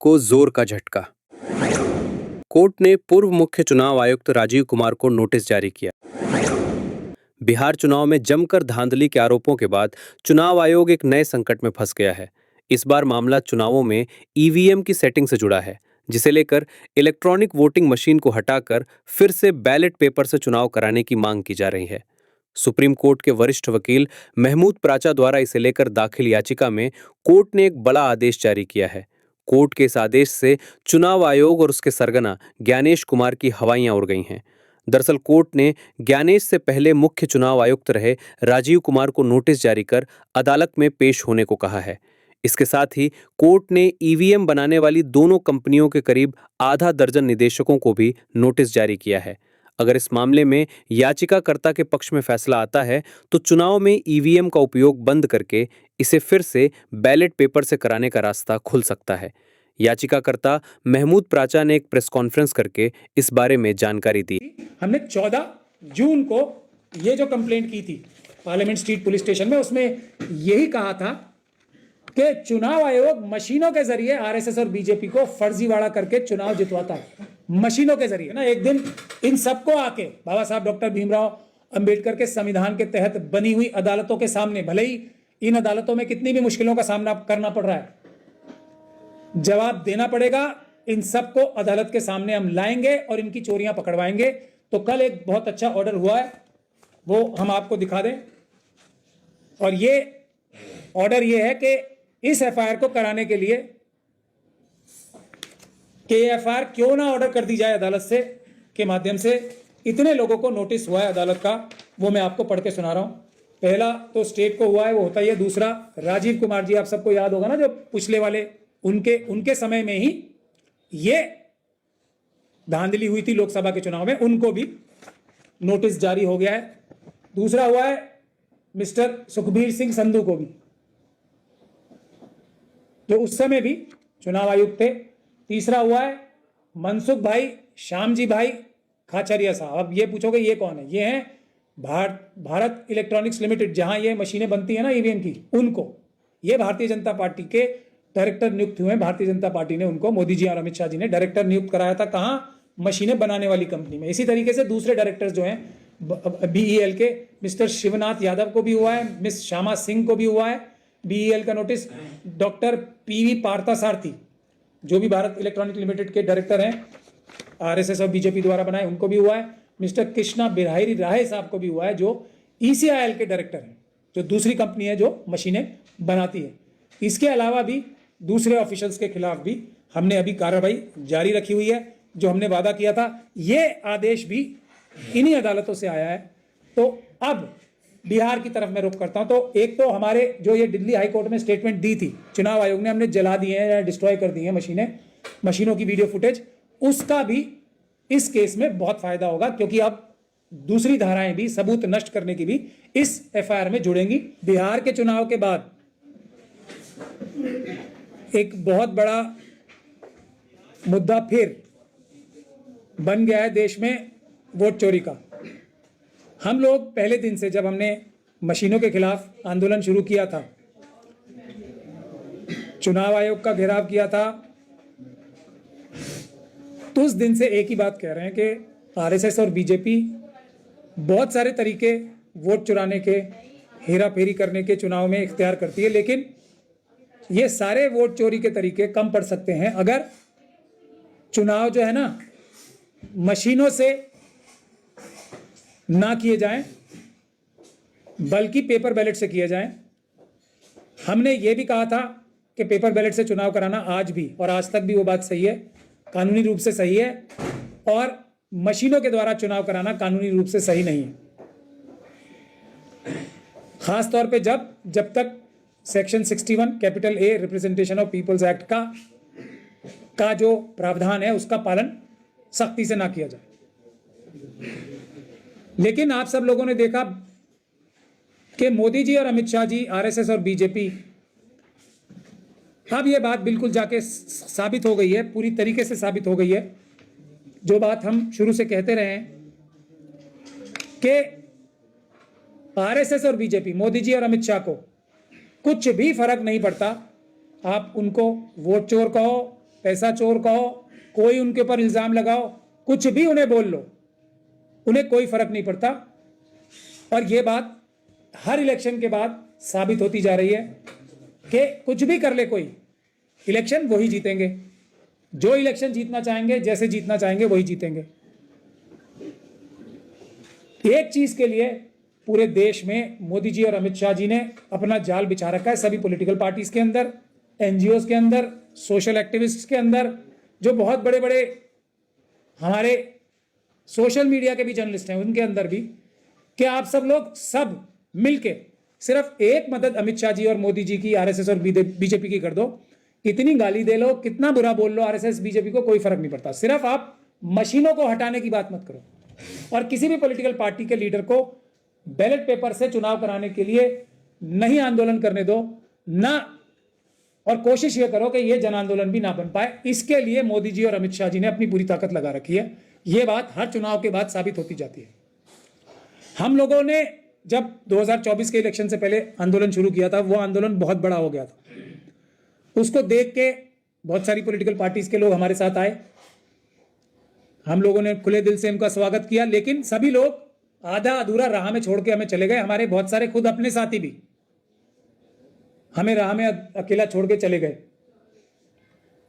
को जोर का झटका। कोर्ट ने पूर्व मुख्य चुनाव आयुक्त राजीव कुमार को नोटिस जारी किया। बिहार चुनाव में जमकर धांधली के आरोपों के बाद चुनाव आयोग एक नए संकट में फंस गया है। इस बार मामला चुनावों में ईवीएम की सेटिंग से जुड़ा है, जिसे लेकर इलेक्ट्रॉनिक वोटिंग मशीन को हटाकर फिर से बैलेट पेपर से चुनाव कराने की मांग की जा रही है। सुप्रीम कोर्ट के वरिष्ठ वकील महमूद प्राचा द्वारा इसे लेकर दाखिल याचिका में कोर्ट ने एक बड़ा आदेश जारी किया है। कोर्ट के इस आदेश से चुनाव आयोग और उसके सरगना ज्ञानेश कुमार की हवाइयां उड़ गई हैं। दरअसल कोर्ट ने ज्ञानेश से पहले मुख्य चुनाव आयुक्त रहे राजीव कुमार को नोटिस जारी कर अदालत में पेश होने को कहा है। इसके साथ ही कोर्ट ने ईवीएम बनाने वाली दोनों कंपनियों के करीब आधा दर्जन निदेशकों को भी नोटिस जारी किया है। अगर इस मामले में याचिकाकर्ता के पक्ष में फैसला आता है तो चुनाव में ईवीएम का उपयोग बंद करके इसे फिर से बैलेट पेपर से कराने का रास्ता खुल सकता है। याचिकाकर्ता महमूद प्राचा ने एक प्रेस कॉन्फ्रेंस करके इस बारे में जानकारी दी। हमने 14 जून को ये जो कंप्लेंट की थी पार्लियामेंट स्ट्रीट पुलिस स्टेशन में, उसमें यही कहा था कि चुनाव आयोग मशीनों के जरिए आरएसएस और बीजेपी को फर्जीवाड़ा करके चुनाव जितवाता है। मशीनों के जरिए ना, एक दिन इन सबको आके बाबा साहब डॉक्टर भीमराव अंबेडकर के संविधान के तहत बनी हुई अदालतों के सामने, भले ही इन अदालतों में कितनी भी मुश्किलों का सामना करना पड़ रहा है, जवाब देना पड़ेगा। इन सबको अदालत के सामने हम लाएंगे और इनकी चोरियां पकड़वाएंगे। तो कल एक बहुत अच्छा ऑर्डर हुआ है, वो हम आपको दिखा दें। और ये ऑर्डर ये है कि इस एफआईआर को कराने के लिए कि एफआईआर क्यों ना ऑर्डर कर दी जाए अदालत से के माध्यम से। इतने लोगों को नोटिस हुआ है अदालत का, वो मैं आपको पढ़ के सुना रहा हूं। पहला तो स्टेट को हुआ है, वो होता ही है। दूसरा राजीव कुमार जी, आप सबको याद होगा ना, जो पिछले वाले उनके समय में ही ये धांधली हुई थी लोकसभा के चुनाव में, उनको भी नोटिस जारी हो गया है। दूसरा हुआ है मिस्टर सुखबीर सिंह संधू को भी, जो उस समय भी चुनाव आयुक्त थे। तीसरा हुआ है मनसुख भाई श्यामजी भाई खाचरिया साहब। अब ये पूछोगे ये कौन है? ये हैं भारत इलेक्ट्रॉनिक्स लिमिटेड, जहां ये मशीनें बनती है ना ईवीएम की, उनको ये भारतीय जनता पार्टी के डायरेक्टर नियुक्त हुए हैं। भारतीय जनता पार्टी ने उनको, मोदी जी और अमित शाह जी ने डायरेक्टर नियुक्त कराया था। कहां? मशीनें बनाने वाली कंपनी में। इसी तरीके से दूसरे डायरेक्टर्स जो हैं बीईएल के, मिस्टर शिवनाथ यादव को भी हुआ है, मिस श्यामा सिंह को भी हुआ है बीईएल का नोटिस। डॉक्टर पीवी पार्थसारथी, जो भी भारत इलेक्ट्रॉनिक लिमिटेड के डायरेक्टर हैं, आरएसएस और बीजेपी द्वारा बनाए, उनको भी हुआ है। मिस्टर कृष्णा बिरहारी राय साहब को भी हुआ है, जो ईसीआईएल के डायरेक्टर हैं, जो दूसरी कंपनी है जो मशीनें बनाती है। इसके अलावा भी दूसरे ऑफिशियल्स के खिलाफ भी हमने अभी कार्रवाई जारी रखी हुई है, जो हमने वादा किया था। ये आदेश भी इन्हीं अदालतों से आया है। तो अब बिहार की तरफ मैं रुख करता हूं। तो एक तो हमारे जो ये दिल्ली हाई कोर्ट में स्टेटमेंट दी थी चुनाव आयोग ने, हमने जला दिए हैं या डिस्ट्रॉय कर दी हैं मशीनों की वीडियो फुटेज, उसका भी इस केस में बहुत फायदा होगा, क्योंकि अब दूसरी धाराएं भी, सबूत नष्ट करने की भी इस एफआईआर में जुड़ेंगी। बिहार के चुनाव के बाद एक बहुत बड़ा मुद्दा फिर बन गया है देश में, वोट चोरी का। हम लोग पहले दिन से, जब हमने मशीनों के खिलाफ आंदोलन शुरू किया था, चुनाव आयोग का घेराव किया था, तो उस दिन से एक ही बात कह रहे हैं कि आरएसएस और बीजेपी बहुत सारे तरीके वोट चुराने के, हेरा फेरी करने के चुनाव में इख्तियार करती है, लेकिन ये सारे वोट चोरी के तरीके कम पड़ सकते हैं अगर चुनाव जो है ना मशीनों से ना किए जाएं, बल्कि पेपर बैलेट से किए जाएं। हमने ये भी कहा था कि पेपर बैलेट से चुनाव कराना आज भी और आज तक भी वो बात सही है, कानूनी रूप से सही है, और मशीनों के द्वारा चुनाव कराना कानूनी रूप से सही नहीं है। खास तौर पे जब तक section 61 capital A representation of peoples act का जो प्रावधान है उसका पालन सख्ती से ना किया जाए। लेकिन आप सब लोगों ने देखा कि मोदी जी और अमित शाह जी, आरएसएस और बीजेपी, अब ये बात बिल्कुल जाके साबित हो गई है, पूरी तरीके से साबित हो गई है, जो बात हम शुरू से कहते रहे हैं कि आरएसएस और बीजेपी, मोदी जी और अमित शाह को कुछ भी फर्क नहीं पड़ता। आप उनको वोट चोर कहो, पैसा चोर कहो, कोई उनके ऊपर इल्जाम लगाओ, कुछ भी उन्हें बोल लो, उन्हें कोई फर्क नहीं पड़ता। और ये बात हर इलेक्शन के बाद साबित होती जा रही है कि कुछ भी कर ले कोई, इलेक्शन वही जीतेंगे, जो इलेक्शन जीतना चाहेंगे, जैसे जीतना चाहेंगे वही जीतेंगे। एक चीज के लिए पूरे देश में मोदी जी और अमित शाह जी ने अपना जाल बिछा रखा है, सभी पॉलिटिकल पार्टीज के अंदर, एनजीओ के अंदर, सोशल एक्टिविस्ट के अंदर, जो बहुत बड़े बड़े हमारे सोशल मीडिया के भी जर्नलिस्ट हैं उनके अंदर भी, कि आप सब लोग सब मिलके सिर्फ एक मदद अमित शाह जी और मोदी जी की, आरएसएस और बीजेपी की कर दो। कितनी गाली दे लो, कितना बुरा बोल लो आरएसएस बीजेपी को, कोई फर्क नहीं पड़ता। सिर्फ आप मशीनों को हटाने की बात मत करो। और किसी भी पॉलिटिकल पार्टी के लीडर को बैलेट पेपर से चुनाव कराने के लिए नहीं आंदोलन करने दो ना, और कोशिश ये करो कि ये जन आंदोलन भी ना बन पाए। इसके लिए मोदी जी और अमित शाह जी ने अपनी पूरी ताकत लगा रखी है। ये बात हर चुनाव के बाद साबित होती जाती है। हम लोगों ने जब 2024 के इलेक्शन से पहले आंदोलन शुरू किया था, वो आंदोलन बहुत बड़ा हो गया था। उसको देख के बहुत सारी पॉलिटिकल पार्टीज के लोग हमारे साथ आए, हम लोगों ने खुले दिल से उनका स्वागत किया, लेकिन सभी लोग आधा अधूरा राह में छोड़ के हमें चले गए। हमारे बहुत सारे खुद अपने साथी भी हमें राह में अकेला छोड़ के चले गए,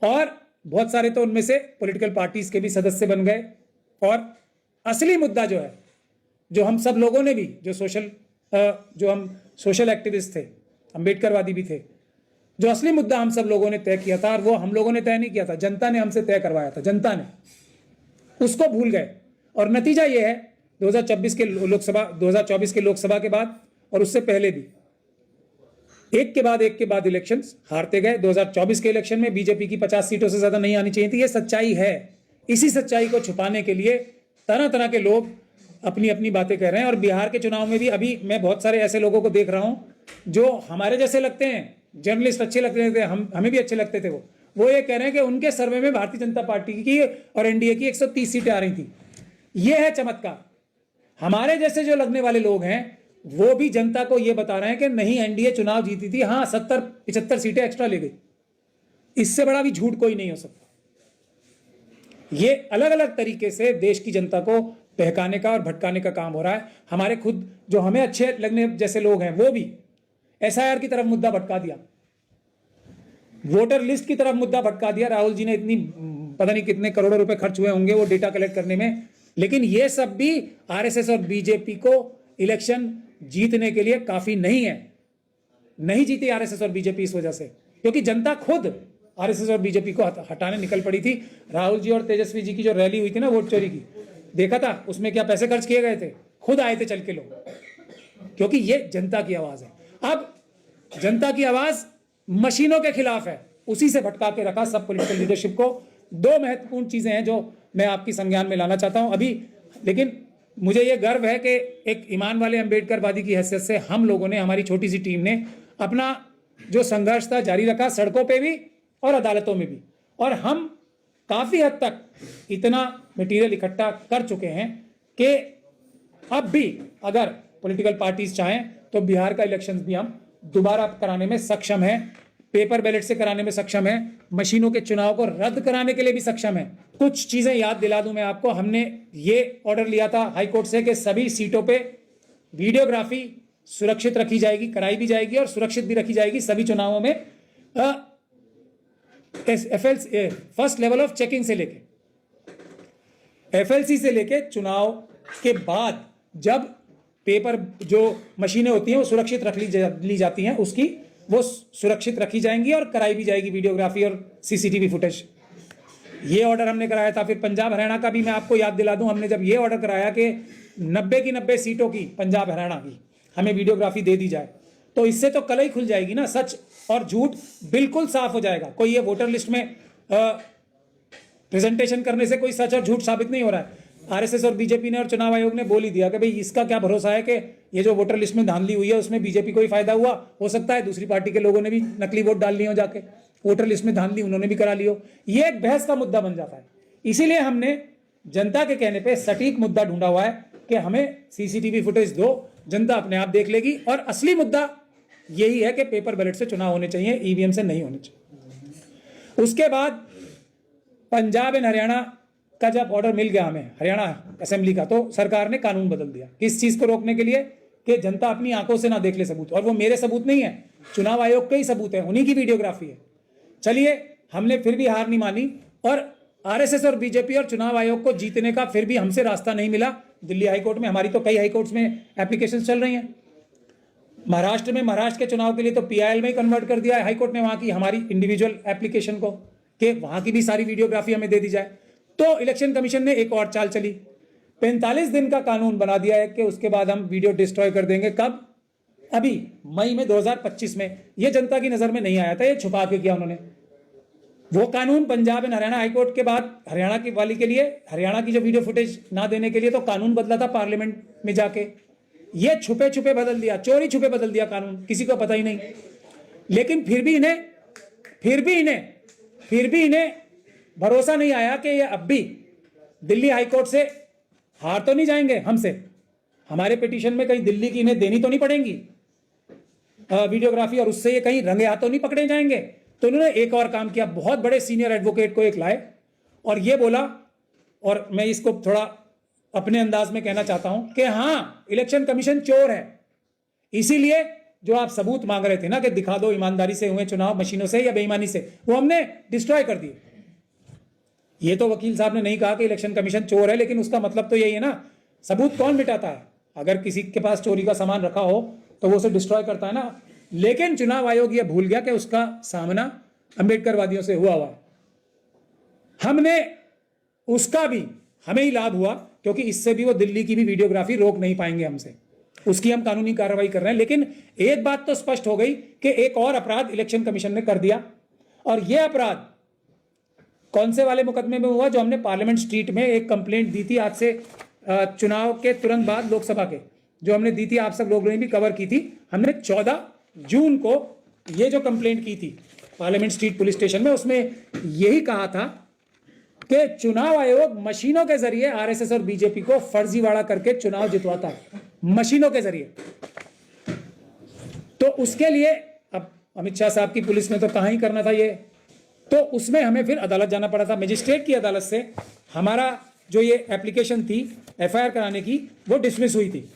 और बहुत सारे तो उनमें से पॉलिटिकल पार्टीज के भी सदस्य बन गए। और असली मुद्दा जो है, जो हम सब लोगों ने भी, जो हम सोशल एक्टिविस्ट थे, अम्बेडकरवादी भी थे, जो असली मुद्दा हम सब लोगों ने तय किया था, और वो हम लोगों ने तय नहीं किया था, जनता ने हमसे तय करवाया था, जनता ने, उसको भूल गए। और नतीजा ये है 2024 के लोकसभा के बाद और उससे पहले भी एक के बाद इलेक्शंस हारते गए। 2024 के इलेक्शन में बीजेपी की 50 सीटों से ज्यादा नहीं आनी चाहिए थी। ये सच्चाई है। इसी सच्चाई को छुपाने के लिए तरह तरह के लोग अपनी अपनी बातें कह रहे हैं। और बिहार के चुनाव में भी अभी मैं बहुत सारे ऐसे लोगों को देख रहा हूं जो हमारे जैसे लगते हैं, जर्नलिस्ट अच्छे लगते थे, हमें भी अच्छे लगते थे। वो ये कह रहे हैं कि उनके सर्वे में भारतीय जनता पार्टी की और एनडीए की 130 सीटें आ रही थी। ये है चमत्कार। हमारे जैसे जो लगने वाले लोग हैं वो भी जनता को ये बता रहे हैं कि नहीं, एनडीए चुनाव जीती थी, हाँ 70-75 सीटें एक्स्ट्रा ले गई। इससे बड़ा भी झूठ कोई नहीं हो सकता। ये अलग अलग तरीके से देश की जनता को बहकाने का और भटकाने का काम हो रहा है। हमारे खुद जो हमें अच्छे लगने जैसे लोग हैं वो भी एसआईआर की तरफ मुद्दा भटका दिया, वोटर लिस्ट की तरफ मुद्दा भटका दिया। राहुल जी ने इतनी पता नहीं कितने करोड़ों रुपए खर्च हुए होंगे वो डेटा कलेक्ट करने में, लेकिन ये सब भी आरएसएस और बीजेपी को इलेक्शन जीतने के लिए काफी नहीं है। नहीं जीती आरएसएस और बीजेपी इस वजह से, क्योंकि जनता खुद आरएसएस और बीजेपी को हटाने निकल पड़ी थी। राहुल जी और तेजस्वी जी की जो रैली हुई थी ना वोट चोरी की, देखा था उसमें क्या पैसे खर्च किए गए थे? खुद आए थे चल के लोग, क्योंकि ये जनता की आवाज है। अब जनता की आवाज मशीनों के खिलाफ है, उसी से भटका के रखा सब पॉलिटिकल लीडरशिप को। दो महत्वपूर्ण चीजें हैं जो मैं आपकी संज्ञान में लाना चाहता हूं अभी। लेकिन मुझे यह गर्व है कि एक ईमान वाले अम्बेडकरवादी की हैसियत से हम लोगों ने, हमारी छोटी सी टीम ने अपना जो संघर्ष था जारी रखा, सड़कों पे भी और अदालतों में भी। और हम काफी हद तक इतना मटेरियल इकट्ठा कर चुके हैं कि अब भी अगर पॉलिटिकल पार्टीज चाहें तो बिहार का इलेक्शन भी हम दोबारा कराने में सक्षम है, पेपर बैलेट से कराने में सक्षम है, मशीनों के चुनाव को रद्द कराने के लिए भी सक्षम है। कुछ चीजें याद दिला दूं मैं आपको। हमने ये ऑर्डर लिया था हाई कोर्ट से कि सभी सीटों पे वीडियोग्राफी सुरक्षित रखी जाएगी, कराई भी जाएगी और सुरक्षित भी रखी जाएगी सभी चुनावों में। फर्स्ट लेवल ऑफ चेकिंग से लेके एफएलसी से लेके चुनाव के बाद जब पेपर जो मशीनें होती हैं वो सुरक्षित रख ली जाती हैं, उसकी वो सुरक्षित रखी जाएंगी और कराई भी जाएगी वीडियोग्राफी और सीसीटीवी फुटेज। ये ऑर्डर हमने कराया था। फिर पंजाब हरियाणा का भी मैं आपको याद दिला दूं, हमने जब ये ऑर्डर कराया कि 90 की 90 सीटों की पंजाब हरियाणा की हमें वीडियोग्राफी दे दी जाए, तो इससे तो कलई खुल जाएगी ना, सच और झूठ बिल्कुल साफ हो जाएगा। कोई ये वोटर लिस्ट में प्रेजेंटेशन करने से कोई सच और झूठ साबित नहीं हो रहा है। आरएसएस और बीजेपी ने और चुनाव आयोग ने बोल ही दिया कि भाई इसका क्या भरोसा है कि ये जो वोटर लिस्ट में धांधली हुई है उसमें बीजेपी को ही फायदा हुआ। हो सकता है दूसरी पार्टी के लोगों ने भी नकली वोट डाल लिए हो, जाके वोटर लिस्ट में धांधली उन्होंने भी करा ली हो। ये एक बहस का मुद्दा बन जाता है। इसीलिए हमने जनता के कहने पर सटीक मुद्दा ढूंढा हुआ है कि हमें सीसीटीवी फुटेज दो, जनता अपने आप देख लेगी। और असली मुद्दा यही है कि पेपर बैलेट से चुनाव होने चाहिए, ईवीएम से नहीं होने चाहिए। उसके बाद पंजाब एंड हरियाणा का जब ऑर्डर मिल गया हमें हरियाणा असेंबली का, तो सरकार ने कानून बदल दिया किस चीज को रोकने के लिए कि जनता अपनी आंखों से ना देख ले सबूत। और वो मेरे सबूत नहीं है, चुनाव आयोग के ही सबूत है, उन्हीं की वीडियोग्राफी है। चलिए, हमने फिर भी हार नहीं मानी और आरएसएस और बीजेपी और चुनाव आयोग को जीतने का फिर भी हमसे रास्ता नहीं मिला दिल्ली हाईकोर्ट में। हमारी तो कई हाईकोर्ट्स में एप्लीकेशन चल रही हैं। महाराष्ट्र में महाराष्ट्र के चुनाव के लिए तो पीआईएल में ही कन्वर्ट कर दिया है हाईकोर्ट ने वहां की हमारी इंडिविजुअल एप्लीकेशन को, कि वहां की भी सारी वीडियोग्राफी हमें दे दी जाए। तो इलेक्शन कमीशन ने एक और चाल चली, 45 दिन का कानून बना दिया है कि उसके बाद हम वीडियो डिस्ट्रॉय कर देंगे। कब? अभी मई में 2025 में। यह जनता की नजर में नहीं आया था, ये छुपा के किया उन्होंने। वो कानून पंजाब एंड हरियाणा हाईकोर्ट के बाद हरियाणा की वाली के लिए, हरियाणा की जो वीडियो फुटेज ना देने के लिए तो कानून बदला था पार्लियामेंट में जाके। ये छुपे छुपे बदल दिया, चोरी छुपे बदल दिया कानून, किसी को पता ही नहीं। लेकिन फिर भी इन्हें भरोसा नहीं आया कि ये अब भी दिल्ली हाईकोर्ट से हार तो नहीं जाएंगे हमसे। हमारे पिटीशन में कहीं दिल्ली की इन्हें देनी तो नहीं पड़ेगी वीडियोग्राफी, और उससे ये कहीं रंगे हाथों नहीं पकड़े जाएंगे। तो उन्होंने एक और काम किया, बहुत बड़े सीनियर एडवोकेट को एक लाए और ये बोला, और मैं इसको थोड़ा अपने अंदाज में कहना चाहता हूं कि हाँ, इलेक्शन कमीशन चोर है, इसीलिए जो आप सबूत मांग रहे थे ना कि दिखा दो ईमानदारी से हुए चुनाव मशीनों से या बेईमानी से, वो हमने डिस्ट्रॉय कर दिए। ये तो वकील साहब ने नहीं कहा कि इलेक्शन कमीशन चोर है, लेकिन उसका मतलब तो यही है ना, सबूत कौन मिटाता है? अगर किसी के पास चोरी का सामान रखा हो तो वो उसे डिस्ट्रॉय करता है ना। लेकिन चुनाव आयोग ये भूल गया कि उसका सामना अंबेडकरवादियों से हुआ है। हमने उसका भी हमें ही लाभ हुआ, क्योंकि इससे भी वो दिल्ली की भी वीडियोग्राफी रोक नहीं पाएंगे हमसे, उसकी हम कानूनी कार्रवाई कर रहे हैं। लेकिन एक बात तो स्पष्ट हो गई कि एक और अपराध इलेक्शन कमीशन ने कर दिया, और यह अपराध कौन से वाले मुकदमे में हुआ? जो हमने पार्लियामेंट स्ट्रीट में एक कंप्लेंट दी थी आज से चुनाव के तुरंत बाद, लोकसभा के, जो हमने दी थी, आप सब लोगों ने भी कवर की थी। हमने 14 जून को ये जो कंप्लेंट की थी पार्लियामेंट स्ट्रीट पुलिस स्टेशन में, उसमें यही कहा था कि चुनाव आयोग मशीनों के जरिए आरएसएस और बीजेपी को फर्जीवाड़ा करके चुनाव जितवाता है, मशीनों के जरिए। तो उसके लिए अब अमित शाह साहब की पुलिस ने तो कहां ही करना था ये, तो उसमें हमें फिर अदालत जाना पड़ा था। मजिस्ट्रेट की अदालत से हमारा जो ये एप्लीकेशन थी एफआईआर कराने की, वो डिसमिस हुई थी।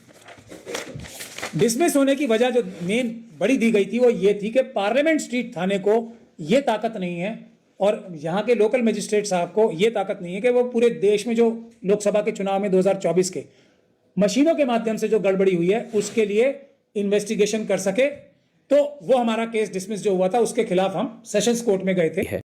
डिसमिस होने की वजह जो मेन बड़ी दी गई थी वो ये थी कि पार्लियामेंट स्ट्रीट थाने को ये ताकत नहीं है, और यहाँ के लोकल मजिस्ट्रेट साहब को ये ताकत नहीं है कि वो पूरे देश में जो लोकसभा के चुनाव में 2024 के मशीनों के माध्यम से जो गड़बड़ी हुई है उसके लिए इन्वेस्टिगेशन कर सके। तो वो हमारा केस डिसमिस जो हुआ था, उसके खिलाफ हम सेशंस कोर्ट में गए थे।